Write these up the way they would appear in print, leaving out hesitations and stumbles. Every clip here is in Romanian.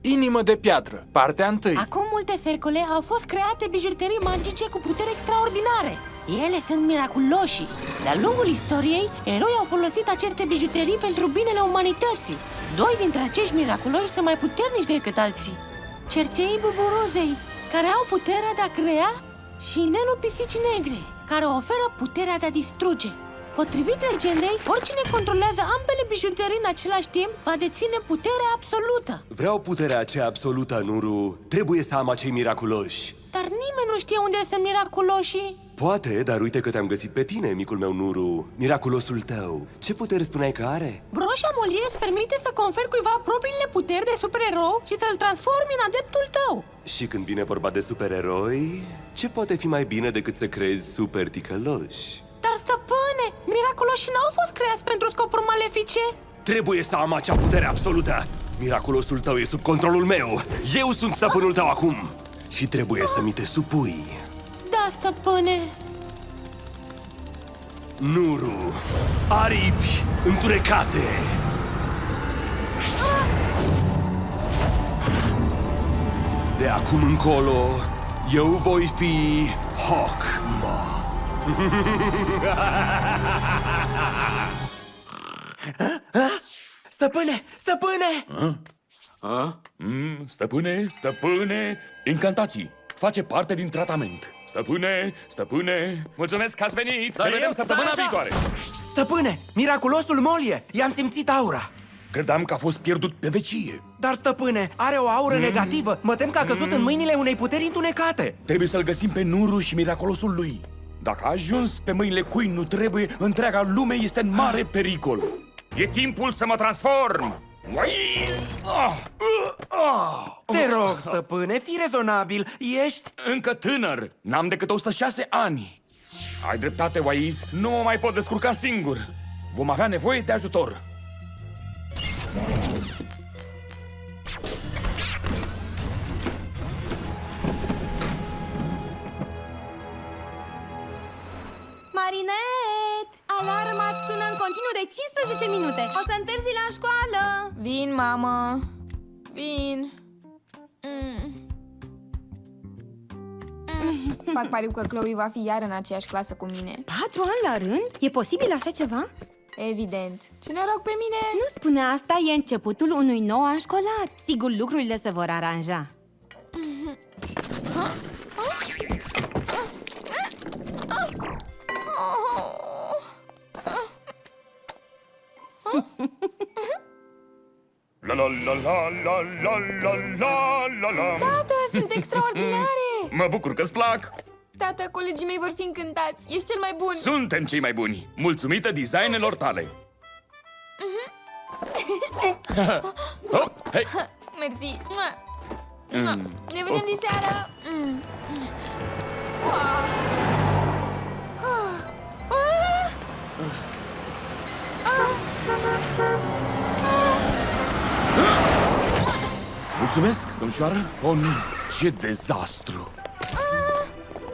Inimă de piatră, partea 1. Acum multe secole au fost create bijuterii magice cu puteri extraordinare. Ele sunt miraculoși. De-a lungul istoriei, eroi au folosit aceste bijuterii pentru binele umanității. Doi dintre acești miraculoși sunt mai puternici decât alții: cerceii buburuzei, care au puterea de a crea, și inelul pisicii negre, care oferă puterea de a distruge. Potrivit legendei, oricine controlează ambele bijuterii în același timp va deține puterea absolută. Vreau puterea aceea absolută, Nuru. Trebuie să am acei miraculoși. Dar nimeni nu știe unde sunt miraculoșii. Poate, dar uite că te-am găsit pe tine, micul meu Nuru. Miraculosul tău. Ce putere spuneai că are? Broșa Molie îți permite să conferi cuiva propriile puteri de supererou și să-l transformi în adeptul tău. Și când vine vorba de supereroi, ce poate fi mai bine decât să creezi super ticăloși? Dar, stăpâne, miraculoșii n-au fost creați pentru scopuri malefice. Trebuie să am acea putere absolută! Miraculosul tău e sub controlul meu! Eu sunt stăpânul tău acum! Și trebuie să mi te supui! Da, stăpâne. Nuru, aripi înturecate! De acum încolo, eu voi fi Hawkmoth. Stăpâne! Stăpâne! Stăpâne, incantații. Face parte din tratament. Stăpâne, mulțumesc că ați venit. Ne vedem săptămâna viitoare. Stăpâne! Miraculosul Molie! I-am simțit aura! Credeam că a fost pierdut pe vecie. Dar, stăpâne, are o aură negativă. Mă tem că a căzut în mâinile unei puteri întunecate. Trebuie să-l găsim pe Nuru și miraculosul lui. Dacă a ajuns pe mâinile cui nu trebuie, întreaga lume este în mare pericol. E timpul să mă transform! Te rog, stăpâne, fii rezonabil. Ești... Încă tânăr, n-am decât 106 ani. Ai dreptate, Waiz, nu mă mai pot descurca singur. Vom avea nevoie de ajutor. Marinet! Alarma sună în continuu de 15 minute. O să întârzi la școală. Vin, mamă. Vin. Fac pariu că Chloe va fi iar în aceeași clasă cu mine. 4 ani la rând? E posibil așa ceva? Evident. Ce noroc pe mine! Nu spune asta, e începutul unui nou an școlar. Sigur, lucrurile se vor aranja. La la la la la la la la la la. Tată, sunt extraordinare! Mă bucur că-ți plac! Tată, colegii mei vor fi încântați. Ești cel mai bun! Suntem cei mai buni, mulțumită designelor tale. Hop, hei. Mersi! Ne vedem diseară! Mulțumesc, domnișoară! Oh, nu! Ce dezastru!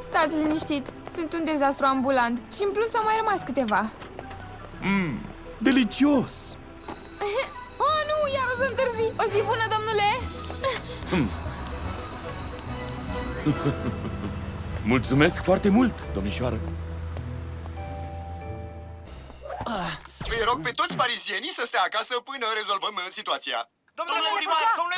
Stați liniștit, sunt un dezastru ambulant și în plus au mai rămas câteva. Delicios! Oh, nu, iar o să întârzi! O zi bună, domnule! Mulțumesc foarte mult, domnișoară! Îi rog pe toți parizienii să stea acasă până rezolvăm situația.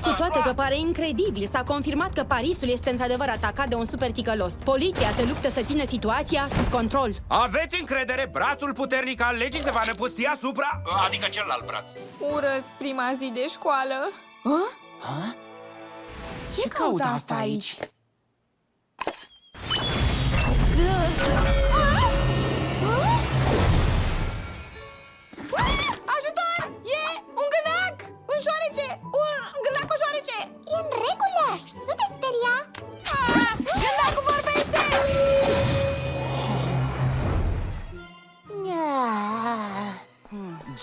Cu toate că pare incredibil, s-a confirmat că Parisul este într-adevăr atacat de un super ticălos. Poliția se luptă să țină situația sub control. Aveți încredere? Brațul puternic al legii se va năpusti asupra... Adică celălalt braț. Urăsc prima zi de școală. Ce caută asta aici? Ajutor! E un gânac! Un șoarece! Un gânac cu șoarece! E în regulă! Nu te speria! Gândacul vorbește!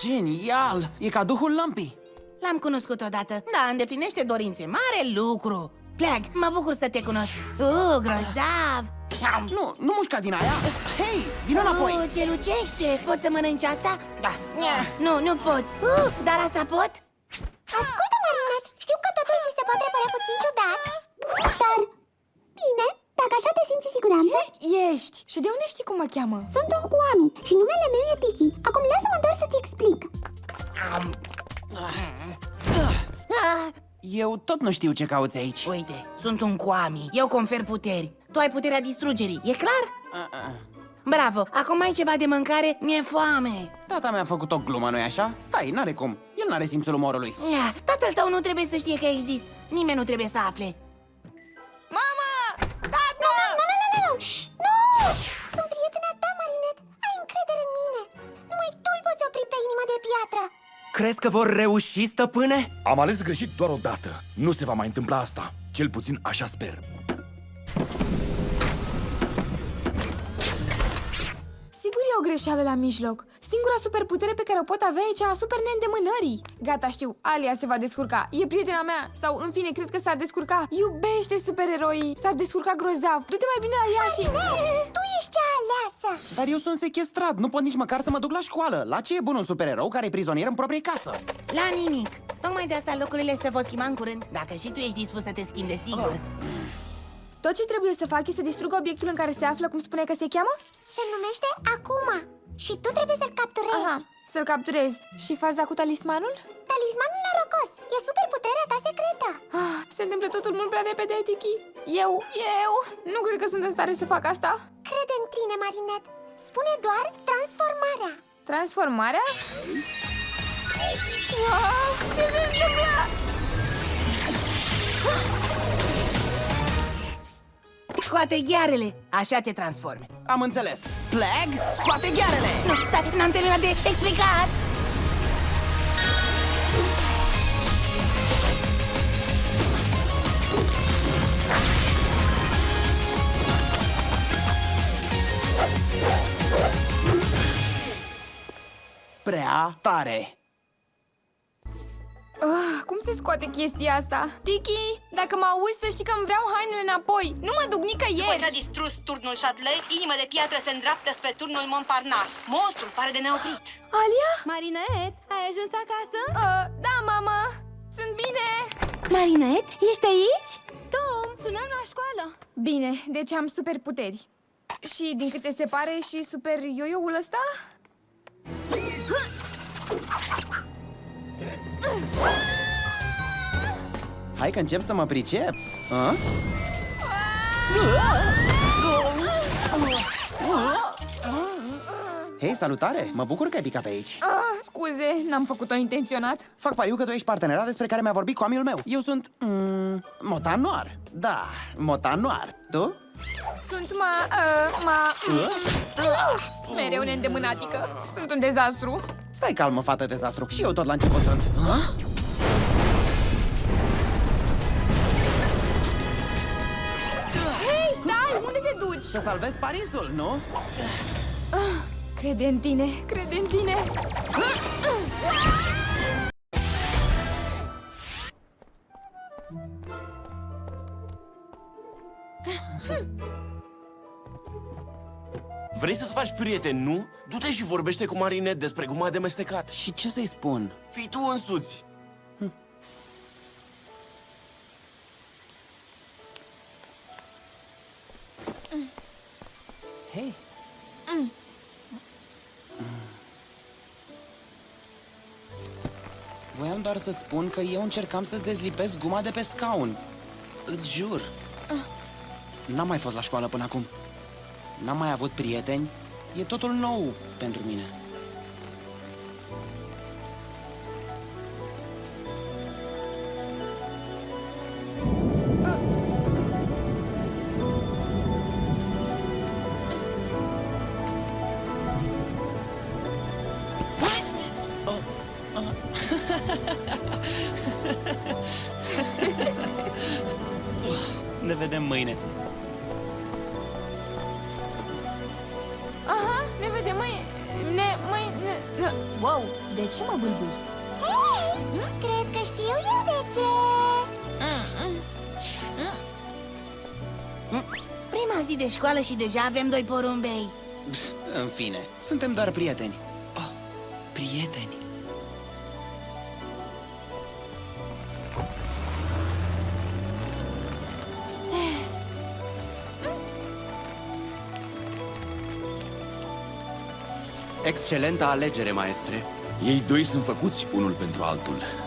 Genial! E ca duhul lampii. L-am cunoscut odată. Da, îndeplinește dorințe. Mare lucru. Pleag, mă bucur să te cunosc. Grozav! Nu mușca din aia. Hei, vină înapoi. Ce lucește! Poți să mănânci asta? Da. Nu poți. Dar asta pot? Ascultă, Marinet, știu că totul ți se poate siguranță? Ce ești? Și de unde știi cum mă cheamă? Sunt un Kwami și numele meu e Tiki. Acum lasă-mă doar să te explic. Eu tot nu știu ce cauți aici. Uite, sunt un Kwami. Eu confer puteri. Tu ai puterea distrugerii, e clar? Bravo, acum ai ceva de mâncare? Mi-e foame. Tata mi-a făcut o glumă, nu-i așa? Stai, n-are cum. El n-are simțul umorului. Tatăl tău nu trebuie să știe că exist. Nimeni nu trebuie să afle. Mama! Tată! Nu! Sunt prietena ta, Marinette. Ai încredere în mine. Numai tu îl poți opri pe inima de piatră. Crezi că vor reuși, stăpâne? Am ales greșit doar o dată. Nu se va mai întâmpla asta. Cel puțin așa sper. Sigur e o greșeală la mijloc. Singura superputere pe care o pot avea e cea a super neîndemânării. Gata, știu, Alia se va descurca. E prietena mea. Sau, în fine, cred că s-ar descurca. Iubește supereroii. S-ar descurca grozav. Du-te mai bine la ea și... Tu ești cea aleasă. Dar eu sunt sequestrat, nu pot nici măcar să mă duc la școală. La ce e bun un supererou care e prizonier în proprie casă? La nimic. Tocmai de asta lucrurile se vor schimba în curând. Dacă și tu ești dispus să te schimbi, desigur. Tot ce trebuie să fac e să distrug obiectul în care se află, cum spune că se cheamă? Se numește Akuma. Și tu trebuie să-l capturezi. Aha, să-l capturez. Și faza cu talismanul? Talismanul norocos. E superputerea ta secretă. Se întâmplă totul mult prea repede, Tiki. Eu nu cred că sunt în stare să fac asta. Crede în tine, Marinette. Spune doar transformarea. Transformarea? Wow, ce se întâmplă? Scoate ghearele, așa te transformi. Am înțeles. Flag, scoate ghearele! Nu, stai, n-am terminat de explicat. Prea tare. Cum se scoate chestia asta? Tiki, dacă mă auzi să știi că îmi vreau hainele înapoi. Nu mă duc nicăieri. După ce a distrus turnul Châtelet, inimă de piatră se îndreaptă spre turnul Montparnasse. Monstrul pare de neoprit. Alia? Marinette, ai ajuns acasă? Da, mamă. Sunt bine. Marinette, ești aici? Tom, sunam la școală. Bine, deci am superputeri. Și din câte se pare și super yo-yo-ul ăsta? Hai că încep să mă pricep. Hei, salutare! Mă bucur că ai picat pe aici. Scuze, n-am făcut-o intenționat. Fac pariu că tu ești partenera despre care mi-a vorbit Kwamiul meu. Eu sunt... Motan Noir. Da, Motan Noir. Tu? Sunt mereu neîndemânatică. Sunt un dezastru. Stai calmă, fată dezastru. Și eu tot la început sunt. Hei, stai! Unde te duci? Să salvezi Parisul, nu? Crede în tine, crede în tine. Vrei să-ți faci prieteni, nu? Du-te și vorbește cu Marinette despre guma de mestecat. Și ce să-i spun? Fii tu însuți. Hei! Voiam doar să-ți spun că eu încercam să-ți dezlipesc guma de pe scaun. Îți jur. N-am mai fost la școală până acum. N-am mai avut prieteni. E totul nou pentru mine. Ne vedem mâine. Aha, ne vedem mâine. Wow, de ce mă bâlbâi? Hei, cred că știu eu de ce. Prima zi de școală și deja avem 2 porumbei. În fine, suntem doar prieteni. Prieteni. Excelentă alegere, maestre. Ei doi sunt făcuți unul pentru altul.